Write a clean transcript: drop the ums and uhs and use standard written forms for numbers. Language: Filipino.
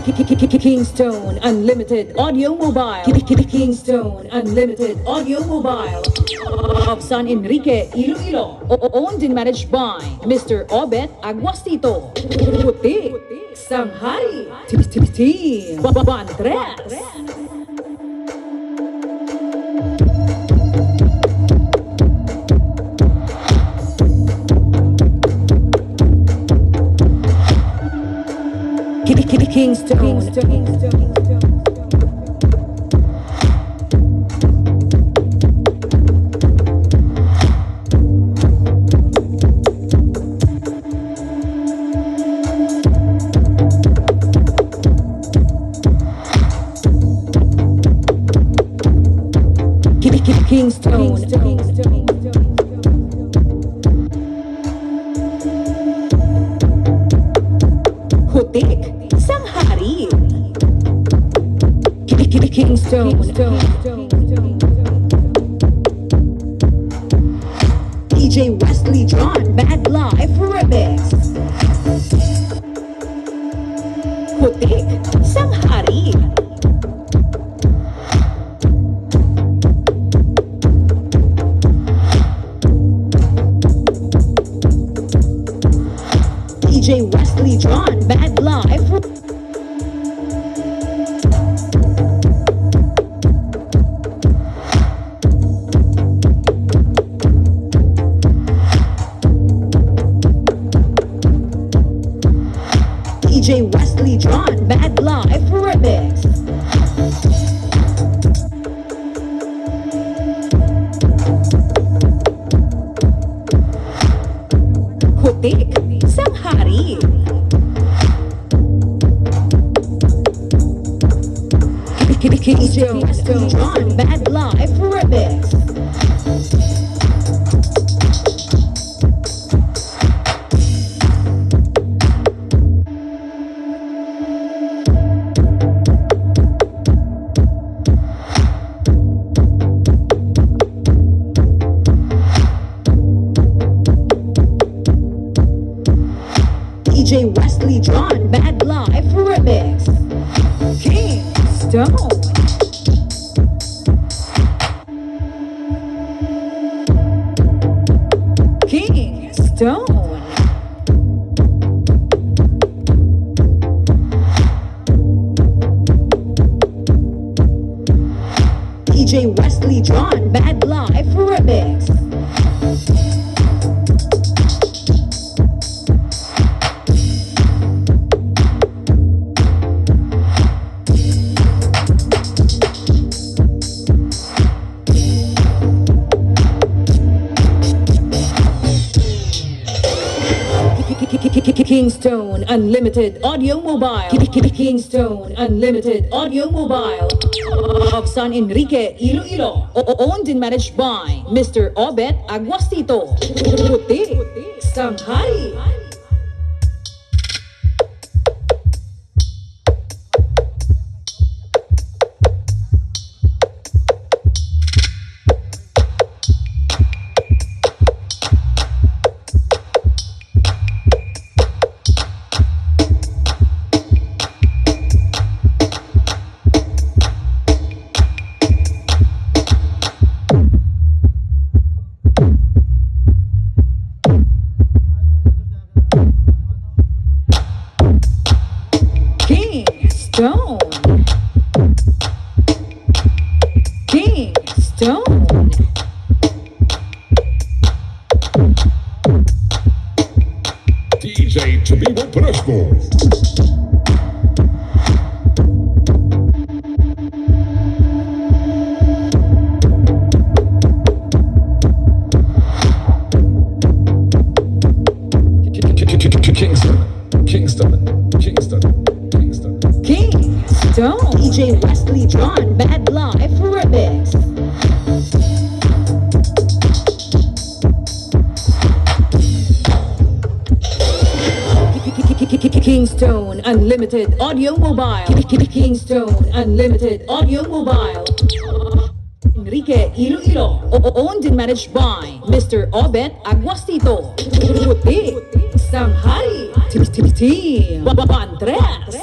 KINGSTONE Unlimited Audio Mobile. KINGSTONE Unlimited Audio Mobile of San Enrique, Iloilo. Owned and managed by Mr. Obet Aguastito. Puti, Sanghari, Team Bantres. KINGSTONE. Hutik, Sanghari. KINGSTONE. DJ Wesley John Bad Life Remix. Hutik, Sanghari. DJ Wesley John Bad Life. DJ Wesley John Bad Life Remix. Hutik, Sanghari. DJ Wesley John Bad Life Remix. DJ Wesley John Bad Life Remix. KINGSTONE. KINGSTONE. DJ Wesley John Bad Life Remix. KINGSTONE Unlimited Audio Mobile. KINGSTONE Unlimited Audio Mobile of San Enrique, Iloilo. Owned and managed by Mr. Obet Aguastito. Puti, Sanghari. KINGSTONE. KINGSTONE. DJ Tubibo Presco. KINGSTONE. DJ Wesley John Bad Life Remix. KINGSTONE Unlimited Audio Mobile. KINGSTONE Unlimited Audio Mobile. Enrique, Iloilo. Owned and managed by Mr. Obet Aguastito. Puti, Sanghari, Team Bantres.